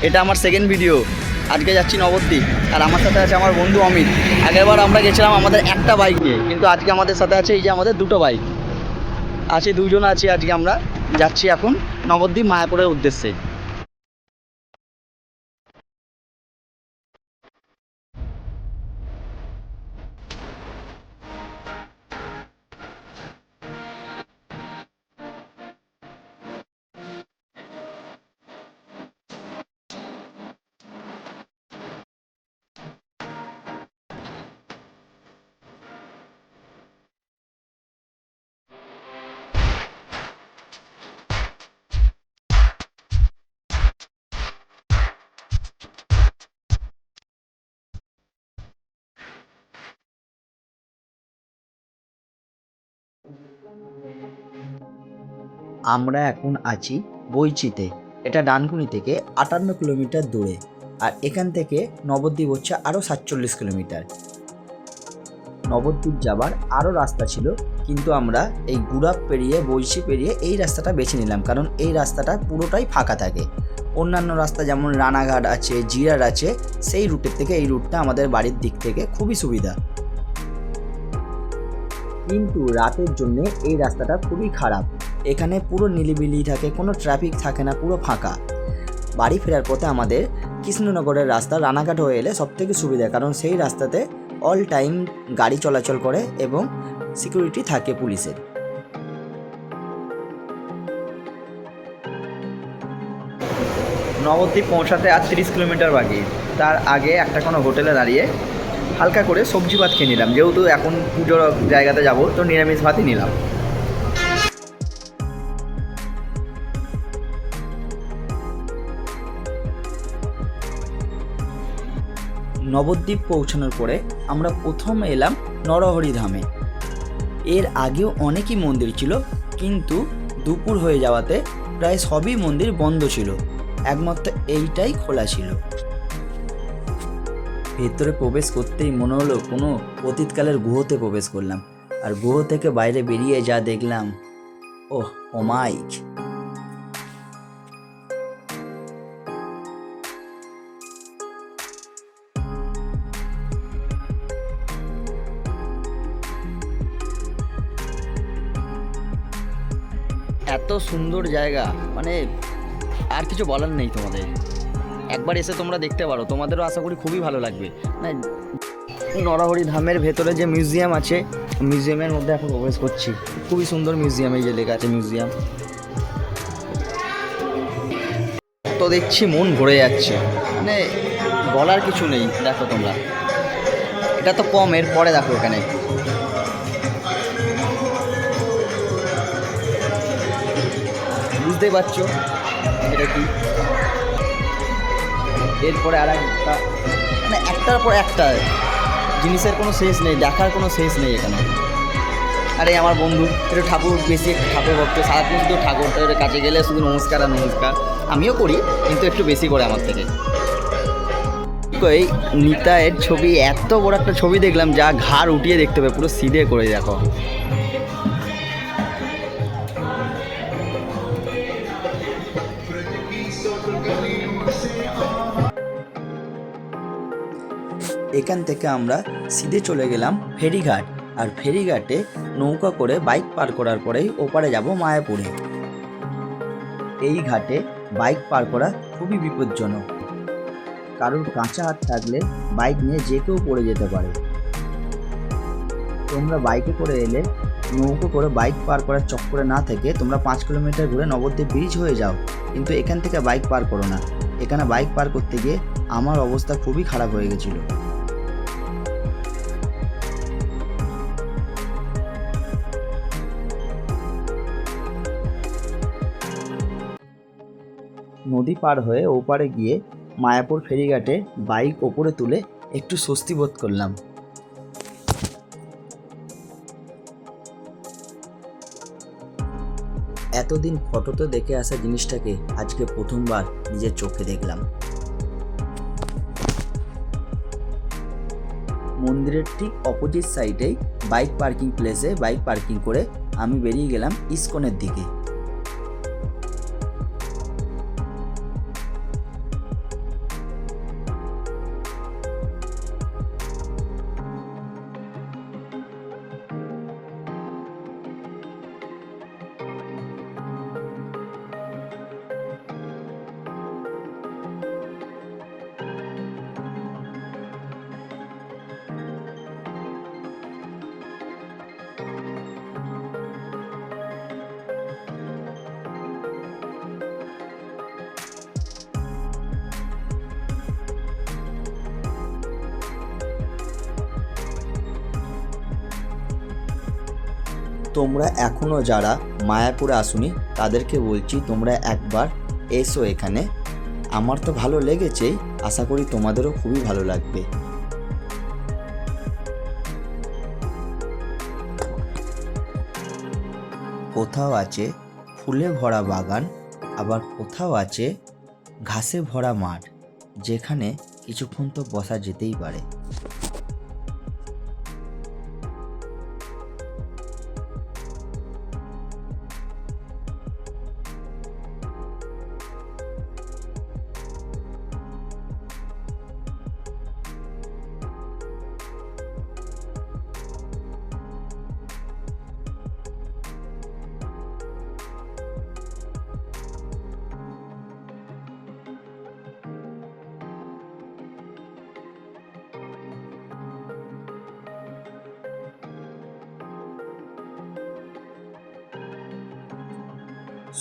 এটা আমার second video. আজকে যাচ্ছি নবদ্বীপ, আর আমার সাথে আছে আমার বন্ধু অমিত। আগেরবার আমরা গেছিলাম আমাদের একটা বাইক নিয়ে, কিন্তু আজকে আমাদের সাথে আছে এই যে আমাদের দুটো বাইক আছে, দুজন আছি। আজকে আমরা যাচ্ছি এখন নবদ্বীপ মায়াপুরের উদ্দেশ্যে। আমরা এখন আছি বইচিতে। এটা ডানকুনি থেকে 58 কিলোমিটার দূরে, আর এখান থেকে নবদ্বীপ হচ্ছে আরও 47 কিলোমিটার। নবদ্বীপ যাবার আরও রাস্তা ছিল, কিন্তু আমরা এই গুড়াপ পেরিয়ে বইচি পেরিয়ে এই রাস্তাটা বেছে নিলাম, কারণ এই রাস্তাটা পুরোটাই ফাঁকা থাকে। অন্যান্য রাস্তা যেমন রানাঘাট আছে, জিরার আছে, সেই রুটের থেকে এই রুটটা আমাদের বাড়ির দিক থেকে খুবই সুবিধা। কিন্তু রাতের জন্য এই রাস্তাটা খুবই খারাপ। এখানে পুরো নিলিবিলি থাকে, কোনো ট্রাফিক থাকে না, পুরো ফাঁকা। বাড়ি ফেরার পথে আমাদের কৃষ্ণনগরের রাস্তা রানাঘাট হয়ে এলে সবথেকে সুবিধা, কারণ সেই রাস্তাতে অল টাইম গাড়ি চলাচল করে এবং সিকিউরিটি থাকে পুলিশের। নবদ্বীপ পৌঁছাতে আর 30 কিলোমিটার বাকি। তার আগে একটা কোনো হোটেলে দাঁড়িয়ে হালকা করে সবজি ভাত খেয়ে নিলাম, যেহেতু এখন পুজোর জায়গাতে যাব, তো নিরামিষ ভাতই নিলাম। নবদ্বীপ পৌঁছানোর পরে আমরা প্রথম এলাম নরহরি ধামে। এর আগেও অনেকই মন্দির ছিল, কিন্তু দুপুর হয়ে যাওয়াতে প্রায় সবই মন্দির বন্ধ ছিল, একমাত্র এইটাই খোলা ছিল। ভেতরে প্রবেশ করতেই মনে হলো কোনো অতীতকালের গুহতে প্রবেশ করলাম, আর গুহ থেকে বাইরে বেরিয়ে যা দেখলাম, ওহ অমাইক! এত সুন্দর জায়গা, মানে আর কিছু বলার নেই তোমাদের। একবার এসে তোমরা দেখতে পারো, তোমাদেরও আশা করি খুবই ভালো লাগবে। না, নরহরি ধামের ভেতরে যে মিউজিয়াম আছে, মিউজিয়ামের মধ্যে এখন প্রবেশ করছি। খুবই সুন্দর মিউজিয়াম, এই যে লেখা আছে মিউজিয়াম। তো দেখছি মন ভরে যাচ্ছে, মানে বলার কিছু নেই। দেখো তোমরা, এটা তো কম, এর পরে দেখো এখানে বুঝতেই পারছো এটা কি। এরপরে আর একটা, মানে একটার পর একটা জিনিসের কোনো শেষ নেই, দেখার কোনো শেষ নেই এখানে। আরে আমার বন্ধু একটু ঠাকুর, বেশি ঠাকুর ভক্ত, সারাদিন শুধু ঠাকুরটার কাছে গেলে শুধু নমস্কার আর নমস্কার। আমিও করি, কিন্তু একটু বেশি করে আমার থেকে। এই নিতাইয়ের ছবি, এত বড় একটা ছবি দেখলাম, যা ঘাড় উঠিয়ে দেখতে হবে, পুরো সিধে করে দেখো। এখান থেকে আমরা সিধে চলে গেলাম ফেরিঘাট, আর ফেরিঘাটে নৌকা করে বাইক পার করার পরেই ওপারে যাব মায়াপুরে। এই ঘাটে বাইক পার করা খুবই বিপজ্জনক, কারোর কাঁচা হাত থাকলে বাইক নিয়ে যে কেউ পড়ে যেতে পারে। তোমরা বাইকে করে এলে নৌকো করে বাইক পার করার চক্করে না থেকে তোমরা 5 কিলোমিটার ঘুরে নবদ্বীপ ব্রিজ হয়ে যাও, কিন্তু এখান থেকে বাইক পার করো না। এখানে বাইক পার করতে গিয়ে আমার অবস্থা খুবই খারাপ হয়ে গেছিলো। নদী পার হয়ে ওপারে গিয়ে মায়াপুর ফেরিঘাটে বাইক ওপরে তুলে একটু স্বস্তি বোধ করলাম। এতদিন ফটোতে দেখে আসা জিনিসটাকে আজকে প্রথমবার নিজের চোখে দেখলাম। মন্দিরের ঠিক অপোজিট সাইডেই বাইক পার্কিং প্লেসে বাইক পার্কিং করে আমি বেরিয়ে গেলাম ইসকনের দিকে। তোমরা এখনও যারা মায়াপুরে আসোনি তাদেরকে বলছি তোমরা একবার এসো এখানে। আমার তো ভালো লেগেছেই, আশা করি তোমাদেরও খুবই ভালো লাগবে। কোথাও আছে ফুলে ভরা বাগান, আবার কোথাও আছে ঘাসে ভরা মাঠ, যেখানে কিছুক্ষণ তো বসা যেতেই পারে।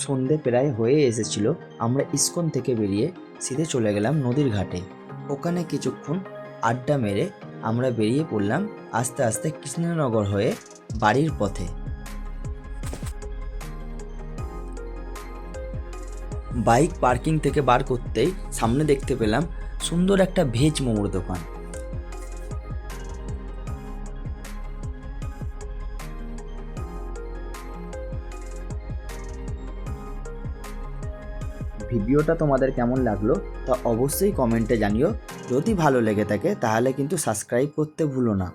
সন্ধে প্রায় হয়ে এসেছিল। আমরা ইসকন থেকে বেরিয়ে সিধে চলে গেলাম নদীর ঘাটে। ওখানে কিছুক্ষণ আড্ডা মেরে আমরা বেরিয়ে পড়লাম আস্তে আস্তে কৃষ্ণনগর হয়ে বাড়ির পথে। বাইক পার্কিং থেকে বার করতেই সামনে দেখতে পেলাম সুন্দর একটা ভেজ মোমোর দোকান। ভিডিওটা তোমাদের কেমন লাগলো তা অবশ্যই কমেন্টে জানিও। যদি ভালো লেগে থাকে তাহলে কিন্তু সাবস্ক্রাইব করতে ভুলো না।